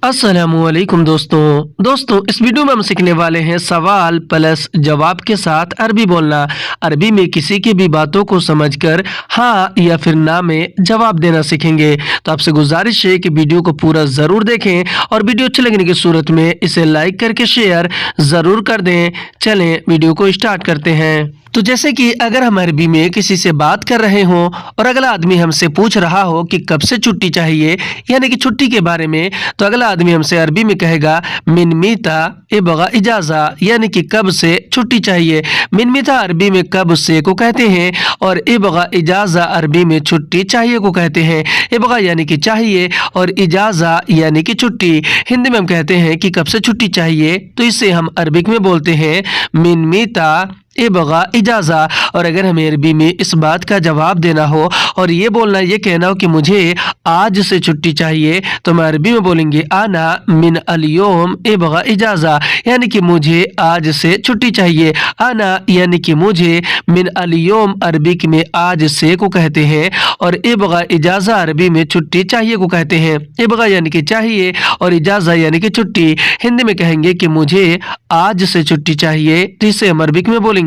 अस्सलामुअलैकुम दोस्तों इस वीडियो में हम सीखने वाले हैं सवाल प्लस जवाब के साथ अरबी बोलना। अरबी में किसी की भी बातों को समझकर हाँ या फिर ना में जवाब देना सीखेंगे। तो आपसे गुजारिश है कि वीडियो को पूरा ज़रूर देखें और वीडियो अच्छे लगने की सूरत में इसे लाइक करके शेयर ज़रूर कर दें। चलें वीडियो को स्टार्ट करते हैं। तो जैसे कि अगर हम अरबी में किसी से बात कर रहे हों और अगला आदमी हमसे पूछ रहा हो कि कब से छुट्टी चाहिए, यानी कि छुट्टी के बारे में, तो अगला आदमी हमसे अरबी में कहेगा मिन मीता इबगा इजाज़ा, यानी कि कब से छुट्टी चाहिए। मिन मीता अरबी में कब से को कहते हैं और इबगा इजाज़ा अरबी में छुट्टी चाहिए को कहते हैं। इबगा यानी कि चाहिए और इजाज़ा यानी कि छुट्टी। हिंदी में हम कहते हैं कि कब से छुट्टी चाहिए, तो इसे हम अरबिक में बोलते हैं मिन मीता इबगा इजाज़ा। और अगर हमें अरबी में इस बात का जवाब देना हो और ये बोलना, ये कहना हो कि मुझे आज से छुट्टी चाहिए, तो हम अरबी में बोलेंगे आना मिन अल-यौम इबगा इजाज़ा, यानी कि मुझे आज से छुट्टी चाहिए। आना यानी कि मुझे, मिन अल-यौम अरबिक में आज से को कहते हैं और इबगा इजाज़ा अरबी में छुट्टी चाहिए को कहते हैं। इबगा यानी कि चाहिए और इजाज़ा यानी कि छुट्टी। हिंदी में कहेंगे कि मुझे आज से छुट्टी चाहिए, तो इसे हम अरबिक में बोलेंगे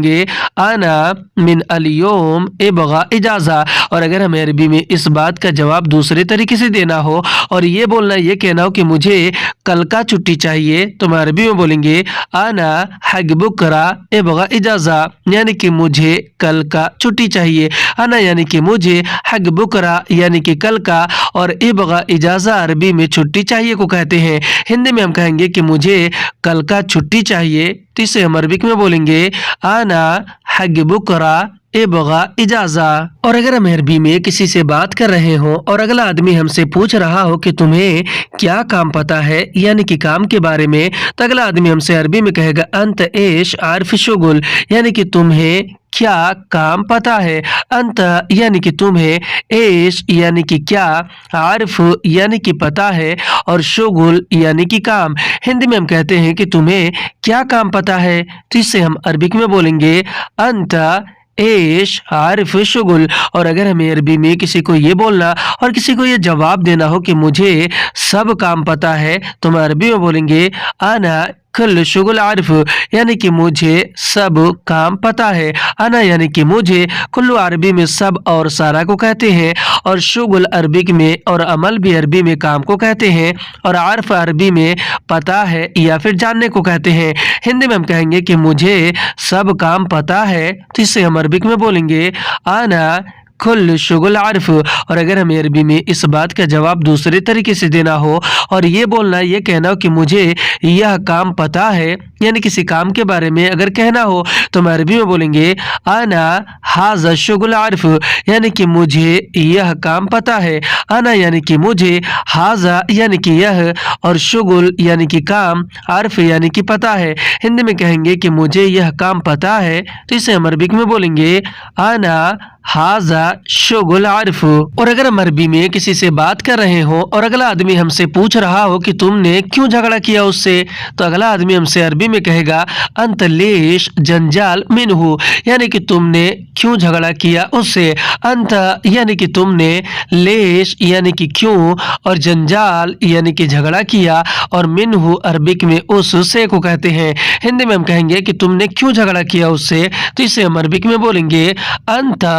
आना मिन अल-यौम इबगा इजाज़ा। और अगर हमें अरबी में इस बात का जवाब दूसरे तरीके से देना हो और ये बोलना, ये कहना हो कि मुझे कल का छुट्टी चाहिए, तो हम अरबी में बोलेंगे आना हग बुकरा इबगा इजाज़ा, यानी कि मुझे कल का छुट्टी चाहिए। आना यानी कि मुझे, हग बुकरा यानी कि कल का, और इबगा इजाज़ा अरबी में छुट्टी चाहिए को कहते हैं। हिंदी में हम कहेंगे कि मुझे कल का छुट्टी चाहिए, तो इसे हम अरबिक में बोलेंगे आना हग बुकरा इबगा इजाज़ा। और अगर हम अरबी में किसी से बात कर रहे हों और अगला आदमी हमसे पूछ रहा हो कि तुम्हें क्या काम पता है, यानी कि काम के बारे में, तो अगला आदमी हमसे अरबी में कहेगा अंत एश आर्फ शुगुल, यानी कि तुम्हें क्या काम पता है। अंत यानी कि तुम्हें, एश यानी कि क्या, आर्फ यानी कि पता है, और शुगुल यानी कि काम। हिंदी में हम कहते हैं कि तुम्हें क्या काम पता है, तो इससे हम अरबिक में बोलेंगे अंत एश आरिफ शुगुल। और अगर हमें अरबी में किसी को ये बोलना और किसी को ये जवाब देना हो कि मुझे सब काम पता है, तो हम अरबी में बोलेंगे आना कुल शुगुल आरिफ, यानी कि मुझे सब काम पता है। आना यानी कि मुझे, कुल्लू अरबी में सब और सारा को कहते हैं, और शुगुल अरबिक में और अमल भी अरबी में काम को कहते हैं, और आरिफ अरबी में पता है या फिर जानने को कहते हैं। हिंदी में हम कहेंगे कि मुझे सब काम पता है, तो इससे हम अरबिक में बोलेंगे आना कुल शुगुल आरिफ। और अगर हमें अरबी में इस बात का जवाब दूसरे तरीके से देना हो और ये बोलना, ये कहना हो कि मुझे यह काम पता है, यानी किसी काम के बारे में अगर कहना हो, तो हम अरबी में बोलेंगे आना हाज़ा शुगुल आरिफ, यानी कि मुझे यह काम पता है। आना यानी कि मुझे, हाज़ा यानी कि यह, और शुगुल यानी कि काम, आरिफ यानी कि पता है। हिंदी में कहेंगे कि मुझे यह काम पता है, तो इसे हम अरबिक में बोलेंगे आना हाज़ा शुगुल आरिफ। और अगर हम अरबी में किसी से बात कर रहे हो और अगला आदमी हमसे पूछ रहा हो कि तुमने क्यों झगड़ा किया उससे, तो अगला आदमी हमसे अरबी में कहेगा अंत लेश जंजाल मिनहु, यानी कि तुमने क्यों झगड़ा किया उससे। अंत यानी कि तुमने, लेश यानी कि क्यों, और जंजाल यानी कि झगड़ा किया, और मिनहु अरबिक में उससे को कहते हैं। हिंदी में हम कहेंगे कि तुमने क्यों झगड़ा किया उससे, तो इसे हम अरबिक में बोलेंगे अंत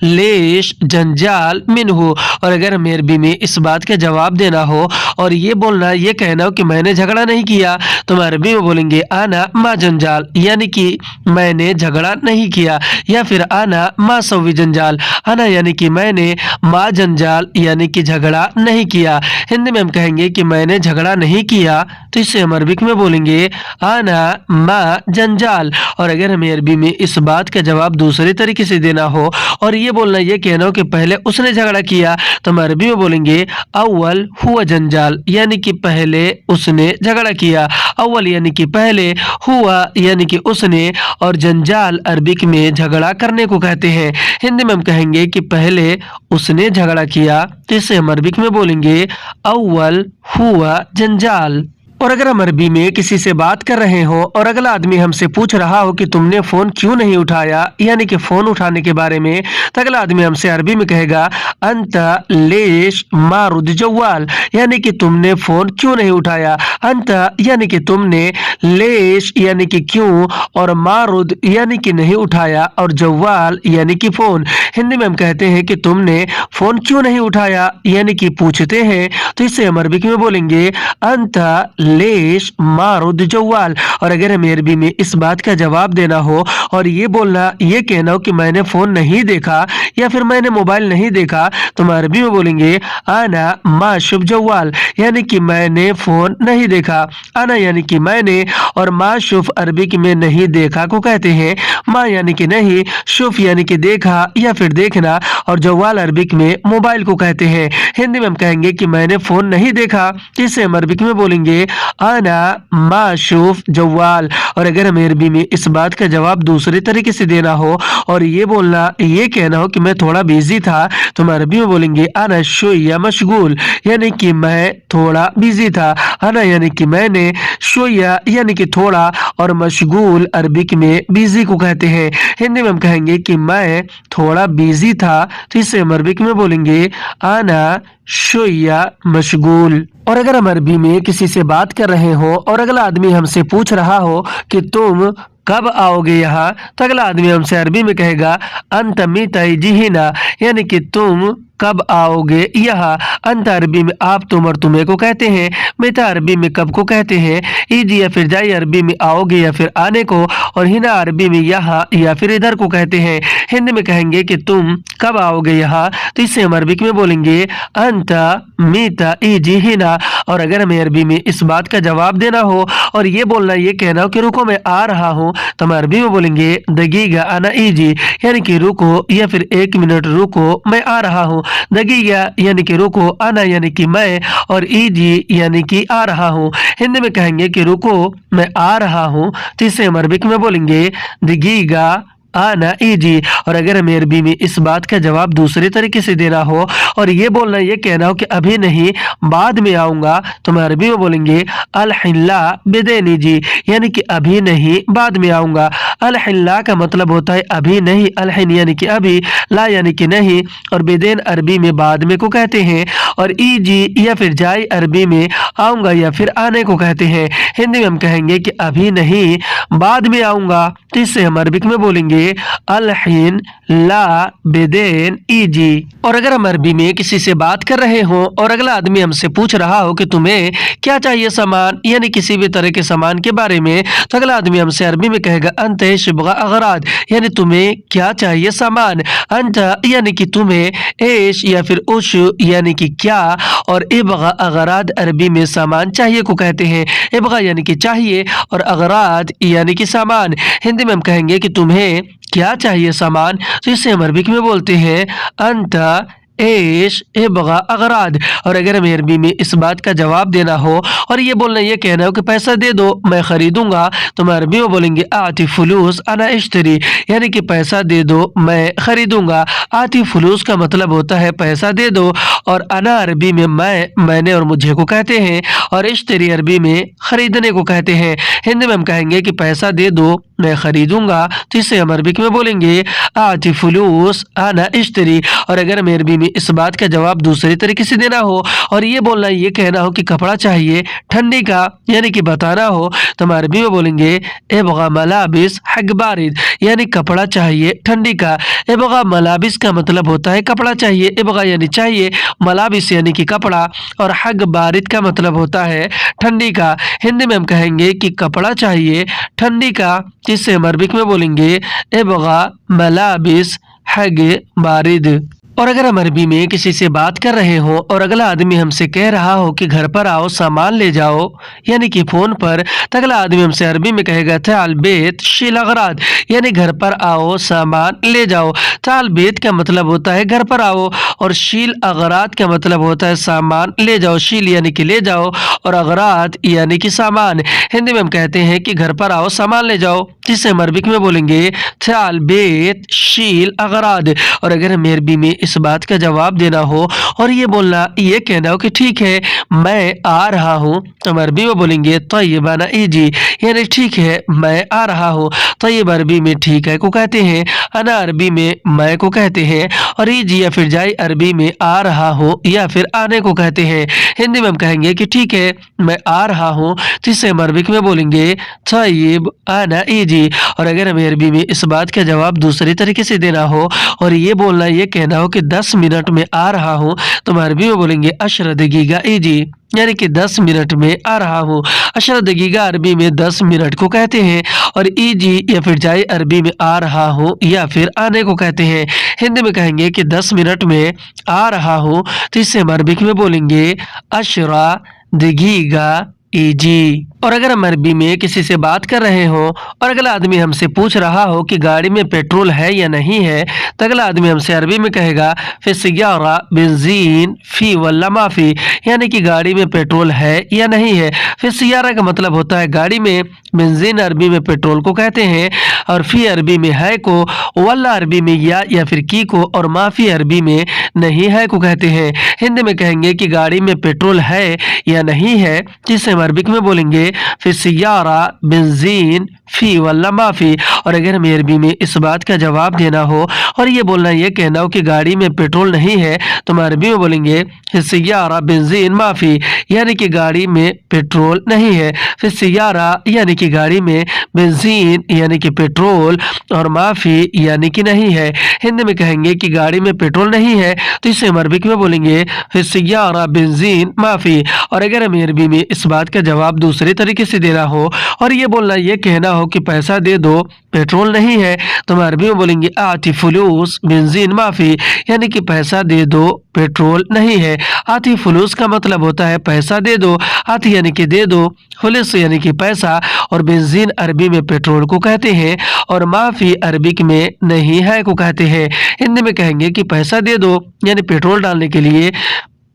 लेश जंजाल मिनहु। और अगर हमें अरबी में इस बात का जवाब देना हो और ये बोलना, ये कहना हो कि मैंने झगड़ा नहीं किया, तो हम अरबी में बोलेंगे आना मा जंजाल, यानी कि मैंने झगड़ा नहीं किया, या फिर आना मा सवी जंजाल। आना यानी कि मैंने, मा जंजाल यानी कि झगड़ा नहीं किया। हिंदी में हम कहेंगे कि मैंने झगड़ा नहीं किया, तो इससे हम अरबिक में बोलेंगे आना मा जंजाल। और अगर हमें अरबी में इस बात का जवाब दूसरे तरीके से देना हो और ये बोलना, ये कहना हो कि पहले उसने झगड़ा किया, तो हम अरबी में बोलेंगे अव्वल हुआ जंजाल, यानी कि पहले उसने झगड़ा किया। अव्वल यानी कि पहले, हुआ यानी कि उसने, और जंजाल अरबिक में झगड़ा करने को कहते हैं। हिंदी में हम कहेंगे कि पहले उसने झगड़ा किया, तो इसे हम अरबिक में बोलेंगे अव्वल हुआ जंजाल। और अगर हम अरबी में किसी से बात कर रहे हो और अगला आदमी हमसे पूछ रहा हो कि तुमने फोन क्यों नहीं उठाया, यानी कि फोन उठाने के बारे में, तो अगला आदमी हमसे अरबी में कहेगा अंता लेश मारुद जवाल, यानी कि तुमने फोन क्यों नहीं उठाया। अंता यानी कि तुमने, लेश यानी कि क्यों, और मारुद यानी कि नहीं उठाया, और जवाल यानी कि फोन। हिंदी में हम कहते हैं कि तुमने फोन क्यों नहीं उठाया, यानी कि पूछते हैं, तो इससे हम अरबी में बोलेंगे अंता लेश मारुद जवाल। और अगर हमें अरबी में इस बात का जवाब देना हो और ये बोलना, ये कहना हो कि मैंने फोन नहीं देखा या फिर मैंने मोबाइल नहीं देखा, तो हम अरबी में बोलेंगे आना माशुफ जवाल, यानी कि मैंने फोन नहीं देखा। आना यानी कि मैंने, और माशुफ अरबी में नहीं देखा को कहते हैं। माँ यानी कि नहीं, शुफ यानी कि देखा या फिर देखना, और जवाल अरबिक में मोबाइल को कहते हैं। हिंदी में हम कहेंगे कि मैंने फोन नहीं देखा, जिसे हम अरबिक में बोलेंगे आना माशूफ जवाल। और अगर हमें अरबी में इस बात का जवाब दूसरे तरीके से देना हो और ये बोलना, ये कहना हो कि मैं थोड़ा बिजी था, तो हम अरबी में बोलेंगे आना शोया मशगूल, यानी कि मैं थोड़ा बिजी था। आना यानी कि मैंने, शोया यानी कि थोड़ा, और मशगूल अरबिक में बिजी को कहते हैं। हिंदी में हम कहेंगे कि मैं थोड़ा बिजी था, तो इसे हम अरबिक में बोलेंगे आना शोया मशगूल। और अगर हम अरबी में किसी से बात कर रहे हो और अगला आदमी हमसे पूछ रहा हो कि तुम कब आओगे यहाँ, तो अगला आदमी हमसे अरबी में कहेगा अंत मीतई जिहिना, यानी कि तुम कब आओगे यहाँ। अंत अरबी में आप, तुम और तुम्हें को कहते हैं। मीता अरबी में कब को कहते हैं। ईजी या फिर जाई अरबी में आओगे या फिर आने को, और हिना अरबी में यहाँ या फिर इधर को कहते हैं। हिंदी में कहेंगे कि तुम कब आओगे यहाँ, तो इससे हम अरबिक में बोलेंगे अंत मीता ईजी हिना। और अगर हमें अरबी में इस बात का जवाब देना हो और ये बोलना, ये कहना हो कि रुको मैं आ रहा हूँ, तो हम अरबी में बोलेंगे दगीगा आना ईजी, यानी कि रुको या फिर एक मिनट रुको, मैं आ रहा हूँ। दगीगा यानी कि रुको, आना यानी कि मैं, और ईजी यानी कि आ रहा हूँ। हिंदी में कहेंगे कि रुको मैं आ रहा हूँ, तो इसे हम अरबिक में बोलेंगे दगीगा आना ईजी। और अगर हमें अरबी में इस बात का जवाब दूसरे तरीके से देना हो और ये बोलना, ये कहना हो कि अभी नहीं बाद में आऊंगा, तो हम अरबी में बोलेंगे अलहिल्ला बेदेनी जी, यानी कि अभी नहीं बाद में आऊंगा। अलहिल्ला का मतलब होता है अभी नहीं, अलहिन यानी कि अभी, ला यानी कि नहीं, और बेदेन अरबी में बाद में को कहते हैं, और ईजी या फिर जाई अरबी में आऊंगा या फिर आने को कहते हैं। हिंदी में हम कहेंगे कि अभी नहीं बाद में आऊंगा, तो इससे हम अरबिक में बोलेंगे अलहिन ला बेदेन ईजी। और अगर हम अरबी में किसी से बात कर रहे हो और अगला आदमी हमसे पूछ रहा हो कि तुम्हें क्या चाहिए सामान, यानी किसी भी तरह के सामान के बारे में, तो अगला आदमी हमसे अरबी में कहेगा अंत शुबगा अगराद, यानी तुम्हें क्या चाहिए सामान। अंत यानी कि तुम्हें, एश या फिर उश यानी कि क्या, और इबगा अगराद अरबी में सामान चाहिए को कहते हैं। इबगा यानी कि चाहिए और अगराद यानी कि सामान। हिंदी में हम कहेंगे कि तुम्हें क्या चाहिए सामान, तो इससे हम अरबिक में बोलते हैं अंता एश इबगा अगराद। और अगर हमें अरबी में इस बात का जवाब देना हो और ये बोलना, ये कहना हो कि पैसा दे दो मैं खरीदूंगा, तो हम अरबी में बोलेंगे आती फुलूस अना इश्तरी, यानी कि पैसा दे दो मैं खरीदूंगा। आती फुलूस का मतलब होता है पैसा दे दो, और अना अरबी में मैं, मैंने और मुझे को कहते हैं, और इश्तरी अरबी में खरीदने को कहते हैं। हिंदी में हम कहेंगे कि पैसा दे दो मैं खरीदूंगा, तो इससे हम अरबिक में बोलेंगे आती फुलूस अना इश्तरी। और अगर हमें अरबी में इस बात का जवाब दूसरे तरीके से देना हो और ये बोलना, ये कहना हो कि कपड़ा चाहिए ठंडी का, यानी कि बताना हो, तो हम अरबी में बोलेंगे एबगा मलाबिस हक बारिद, यानी कपड़ा चाहिए ठंडी का। एबगा मलाबिस का मतलब होता है कपड़ा चाहिए, एबगा यानी चाहिए, मलाबिस यानी कि कपड़ा, और हक बारिद का मतलब होता है ठंडी का। हिंदी में हम कहेंगे कि कपड़ा चाहिए ठंडी का, जिससे हम अरबिक में बोलेंगे एबगा मलाबिस हक बारिद। और अगर हम अरबी में किसी से बात कर रहे हो और अगला आदमी हमसे कह रहा हो कि घर पर आओ सामान ले जाओ, यानी कि फोन पर, तो अगला आदमी हमसे अरबी में कहेगा ताल बेत शील अगराद, यानी घर पर आओ सामान ले जाओ। ताल बेत का मतलब होता है घर पर आओ, और शील अगराद का मतलब होता है सामान ले जाओ। शील यानी कि ले जाओ और अगराद यानी कि सामान। हिंदी में हम कहते हैं कि घर पर आओ सामान ले जाओ, तो इसे हम अरबिक में बोलेंगे थाल बेत शील अगराद। और अगर हमें अरबी में इस बात का जवाब देना हो और ये बोलना ये कहना हो कि ठीक है मैं आ रहा हूँ, तो हम अरबी में बोलेंगे तय्यबाना इजी, यानी ठीक है मैं आ रहा हूँ। तय्यब अरबी में ठीक है को कहते हैं, अना अरबी में मैं को कहते हैं, और इजी या फिर जाई अरबी में आ रहा हो या फिर आने को कहते हैं। हिंदी में हम कहेंगे कि ठीक है मैं आ रहा हूँ, तो इसे हम अरबिक में बोलेंगे तय्यब आना इजी। और अगर हमें अरबी में इस बात का जवाब दूसरे तरीके से देना हो और ये बोलना ये कहना हो कि 10 मिनट में आ रहा हूँ, तो हम अरबी में बोलेंगे अशर दगीगा इजी, यानी कि 10 मिनट में आ रहा हूँ। अशर दगीगा अरबी में 10 मिनट को कहते हैं, और इजी या फिर जाए अरबी में आ रहा हूँ या फिर आने को कहते हैं। हिंदी में कहेंगे कि 10 मिनट में आ रहा हूँ, तो इससे हम अरबिक में बोलेंगे अशरा दगीगा इजी। और अगर हम अरबी में किसी से बात कर रहे हो और अगला आदमी हमसे पूछ रहा हो कि गाड़ी में पेट्रोल है या नहीं है, तो अगला आदमी हमसे अरबी में कहेगा फिर सियारा बेंजीन फी वल्ला माफी, यानी कि गाड़ी में पेट्रोल है या नहीं है। फिर सियारा का मतलब होता है गाड़ी में, बेंजीन अरबी में पेट्रोल को कहते हैं, और फी अरबी में है को, वल्ला अरबी में या फिर की को, और माफी अरबी में नहीं है को कहते हैं। हिंदी में कहेंगे कि गाड़ी में पेट्रोल है या नहीं है, जिसे हम अरबिक में बोलेंगे फिर सियारा बेंजीन फी वल्ला माफी। और अगर हमें अरबी में इस बात का जवाब देना हो और ये बोलना ये कहना हो कि गाड़ी में पेट्रोल नहीं है, तो हम अरबी में बोलेंगे फिर सियारा बेंजीन माफी, यानी कि गाड़ी में पेट्रोल नहीं है। फिर सियारा यानी कि गाड़ी में, बेंजीन यानी कि पेट्रोल, और माफी यानी कि नहीं है। हिंदी में कहेंगे कि गाड़ी में पेट्रोल नहीं है, तो इसे हम अरबिक में बोलेंगे फिर सियारा बेंजीन माफी। और अगर हमें अरबी में इस बात का जवाब दूसरे तरीके से देना हो और ये बोलना ये कहना हो कि पैसा दे दो पेट्रोल नहीं है, तो हम अरबी में बोलेंगे आती फुलूस बेंजीन माफी, यानी कि पैसा दे दो पेट्रोल नहीं है। आती फुलूस का मतलब होता है पैसा दे दो, आती यानी कि दे दो, फुलूस यानी कि पैसा, और बेंजीन अरबी में पेट्रोल को कहते हैं, और माफी अरबिक में नहीं है को कहते हैं। हिंदी में कहेंगे कि पैसा दे दो यानी पेट्रोल डालने के लिए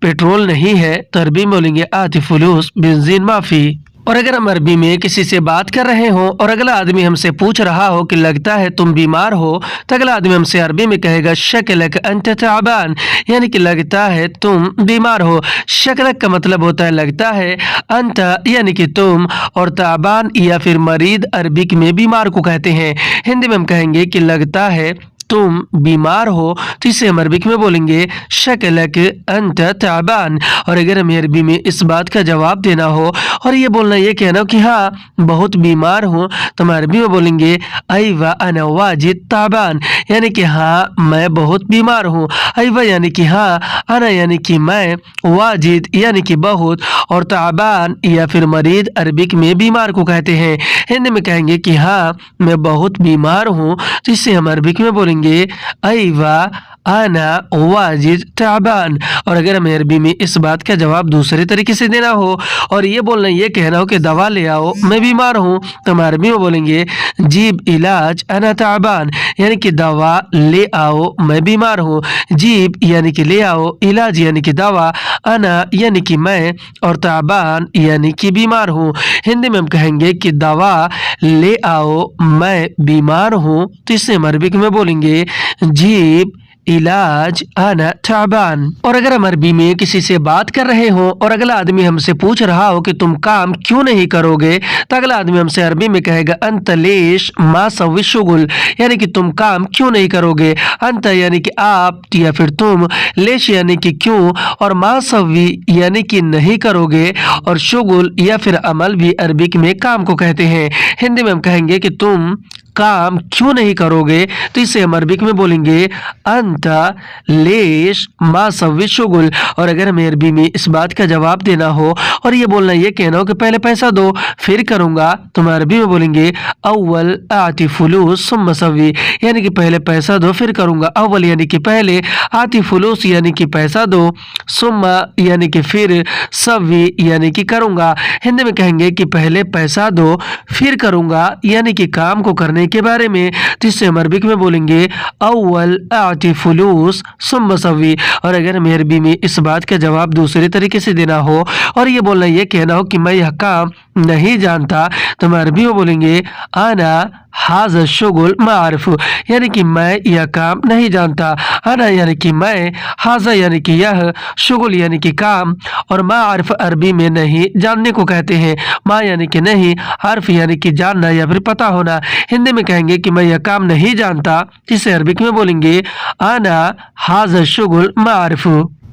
पेट्रोल नहीं है, तो अरबी में बोलेंगे आती फुलूस बेंजीन माफी। और अगर हम अरबी में किसी से बात कर रहे हो और अगला आदमी हमसे पूछ रहा हो कि लगता है तुम बीमार हो, तो अगला आदमी हमसे अरबी में कहेगा शक्लक अंत ताबान, यानी कि लगता है तुम बीमार हो। शक्लक का मतलब होता है लगता है, अंत यानी कि तुम, और ताबान या फिर मरीद अरबिक में बीमार को कहते हैं। हिंदी में हम कहेंगे कि लगता है तुम बीमार हो, तो इसे हम अरबिक में बोलेंगे शक्लक अंत ताबान। और अगर हमें अरबी में इस बात का जवाब देना हो और ये बोलना ये कहना हो कि हाँ बहुत बीमार हूँ, तो हम अरबी में बोलेंगे अयवा अना वाजिद ताबान, यानी कि हाँ मैं बहुत बीमार हूँ। अयवा यानी कि हाँ, अना यानी कि मैं, वाजिद यानी कि बहुत, और ताबान या फिर मरीद अरबिक में बीमार को कहते हैं। हिंदी में कहेंगे कि हाँ मैं बहुत बीमार हूँ, तो इससे हम अरबिक में बोलेंगे अयवा आना वाजिद ताबान। और अगर हमें अरबी में इस बात का जवाब दूसरे तरीके से देना हो और ये बोलना ये कहना हो कि दवा ले आओ मैं बीमार हूँ, तो हम अरबी में बोलेंगे जीब इलाज अना ताबान, यानी कि दवा ले आओ मैं बीमार हूँ। जीब यानी कि ले आओ, इलाज यानी कि दवा, अना यानी कि मैं, और ताबान यानी कि बीमार हूँ। हिंदी में हम कहेंगे कि दवा ले आओ मैं बीमार हूँ, तो इससे हम अरबिक में बोलेंगे जीब इलाज आना ताबान। और अगर हम अरबी में किसी से बात कर रहे हो और अगला आदमी हमसे पूछ रहा हो कि तुम काम क्यों नहीं करोगे, तो अगला आदमी हमसे अरबी में कहेगा अंत लेश मा सवी शुगुल, यानी कि तुम काम क्यों नहीं करोगे। अंत यानी कि आप या फिर तुम, लेश यानी कि क्यों, और मा सवी यानी कि नहीं करोगे, और शुगुल या फिर अमल भी अरबिक में काम को कहते हैं। हिंदी में हम कहेंगे कि तुम काम क्यों नहीं करोगे, तो इसे हम अरबिक में बोलेंगे अंता लेश मा सवी शुगुल। और अगर हमें अरबी में इस बात का जवाब देना हो और ये बोलना ये कहना हो कि पहले पैसा दो फिर करूंगा, तो हम अरबी में बोलेंगे अव्वल आती फुलूस सुम्मा सवी, यानी कि पहले पैसा दो फिर करूंगा। अव्वल यानी कि पहले, आती फुलूस यानी कि पैसा दो, सुम्मा यानी कि फिर, सवी यानी कि करूंगा। हिंदी में कहेंगे कि पहले पैसा दो फिर करूंगा, यानी कि काम को करने के बारे में। तो इससे हम अरबिक में बोलेंगे अव्वल आति फुलूस सुम्मा सवी। और अगर हमें अरबी में इस बात का जवाब दूसरे तरीके से देना हो और ये बोलना ये कहना हो कि मैं यह काम नहीं जानता, तो हम अरबी में बोलेंगे आना हाज़ा शुगुल मारिफ, यानी कि मैं यह काम नहीं जानता। आना यानी कि मैं, हाज़ा यानी कि यह, शुगुल यानी कि काम, और मारिफ अरबी में नहीं जानने को कहते हैं। मा यानी कि नहीं, हर्फ यानी कि जानना या फिर पता होना। हिंदी में कहेंगे कि मैं यह काम नहीं जानता, इसे अरबिक में बोलेंगे आना हाज़ा शुगुल मारिफ।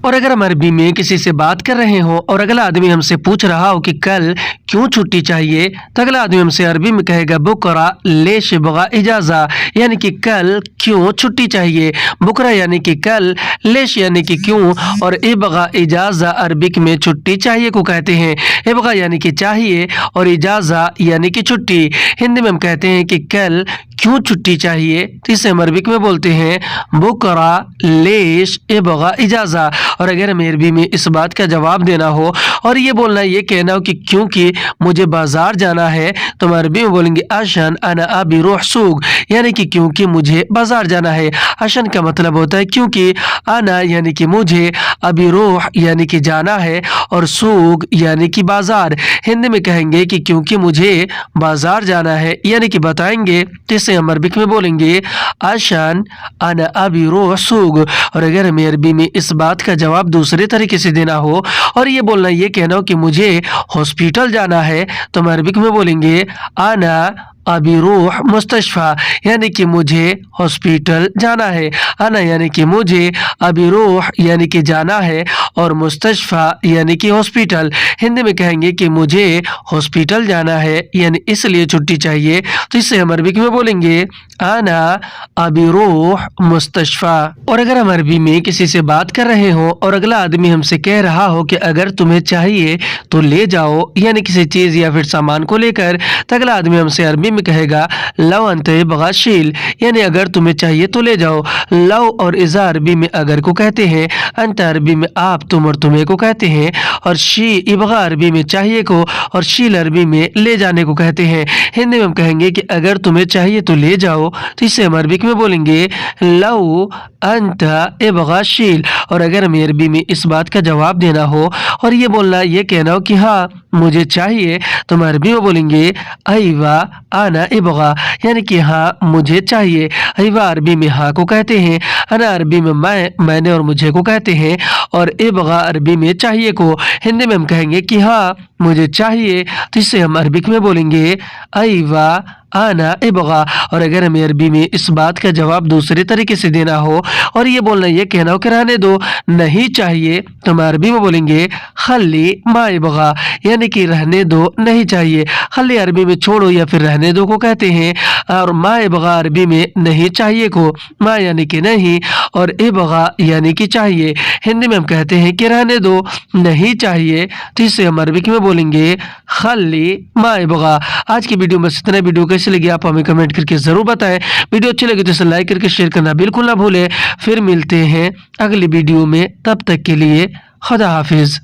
और अगर हम अरबी में किसी से बात कर रहे हो और अगला आदमी हमसे पूछ रहा हो कि कल क्यों छुट्टी चाहिए, तो अगला आदमी हमसे अरबी में कहेगा बुकरा लेश बगा इजाज़ा, यानी कि कल क्यों छुट्टी चाहिए। बुकरा यानी कि कल, लेश यानी कि क्यों, और इबगा इजाज़ा अरबिक में छुट्टी चाहिए को कहते हैं। इबगा यानी कि चाहिए और इजाज़ा यानी कि छुट्टी। हिंदी में हम कहते हैं कि कल क्यों छुट्टी चाहिए, तो इसे हम अरबिक में बोलते हैं बुकरा लेश इबगा इजाज़ा। और अगर हमें अरबी में इस बात का जवाब देना हो और ये बोलना ये कहना हो कि क्योंकि मुझे बाजार जाना है, तो हम अरबी में बोलेंगे अशन अना अबी रूह सूक, यानी कि क्योंकि मुझे बाजार जाना है। अशन का मतलब होता है क्योंकि, अना यानी कि मुझे, अबी रूह यानी कि जाना है, और सूक यानी कि बाजार। हिंदी में कहेंगे कि क्योंकि मुझे बाजार जाना है, यानी कि बताएंगे, तो इसे हम अरबिक में बोलेंगे अशन अना अबी रूह सूक। और अगर हमें अरबी में इस बात का जवाब दूसरे तरीके से देना हो और ये बोलना ये कहना हो कि मुझे हॉस्पिटल जाना है, तो हम अरबिक में बोलेंगे आना अबी रूह मुस्तशफा, यानी कि मुझे हॉस्पिटल जाना है। आना यानी कि मुझे, अबी रूह यानी कि जाना है, और मुस्तशफा यानी कि हॉस्पिटल। हिंदी में कहेंगे कि मुझे हॉस्पिटल जाना है, यानी इसलिए छुट्टी चाहिए, तो इससे हम अरबिक में बोलेंगे आना अबी रूह मुस्तशफा। और अगर हम अरबी में किसी से बात कर रहे हो और अगला आदमी हमसे कह रहा हो कि अगर तुम्हें चाहिए तो ले जाओ, यानी किसी चीज़ या फिर सामान को लेकर, तो अगला आदमी हमसे अरबी में कहेगा लव अंत बगाशील, यानी अगर तुम्हें चाहिए तो ले जाओ। लव और इज़ा अरबी में अगर को कहते हैं, अंत अरबी में आप, तुम और तुम्हें को कहते हैं, और शी इबगा अरबी में चाहिए को, और शील अरबी में ले जाने को कहते हैं। हिंदी में हम कहेंगे कि अगर तुम्हें चाहिए तो ले जाओ, तो इसे हम अरबिक में बोलेंगे लव अंत इबगा शील। और अगर हमें अरबी में इस बात का जवाब देना हो और ये बोलना ये कहना हो कि हाँ मुझे चाहिए, तो हम अरबी में बोलेंगे अयवा आना इबगा, यानी कि हाँ मुझे चाहिए। अयवा अरबी में हाँ को कहते हैं, अना अरबी में मैंने और मुझे को कहते हैं, और इबगा अरबी में चाहिए को। हिंदी में हम कहेंगे कि हाँ मुझे चाहिए, तो इससे हम अरबिक में बोलेंगे अयवा आना इबगा। और अगर हमें अरबी में इस बात का जवाब दूसरे तरीके से देना हो और ये बोलना ये कहना हो कि रहने दो, नहीं चाहिए, तो हम अरबी में बोलेंगे खली मा इबगा, यानी कि रहने दो नहीं चाहिए। खली अरबी में छोड़ो या फिर रहने दो को कहते हैं, और मा इबगा अरबी में नहीं चाहिए को। मा यानी कि नहीं और इबगा यानी कि चाहिए। हिंदी में हम कहते हैं कि रहने दो नहीं चाहिए, तो इससे हम अरबिक में बोलेंगे खली मा इबगा। आज की वीडियो में इतना। वीडियो कैसी लगी आप हमें कमेंट करके जरूर बताएं। वीडियो अच्छी लगी तो इसे लाइक करके शेयर करना बिल्कुल ना भूलें। फिर मिलते हैं अगली वीडियो में, तब तक के लिए खुदा हाफिज।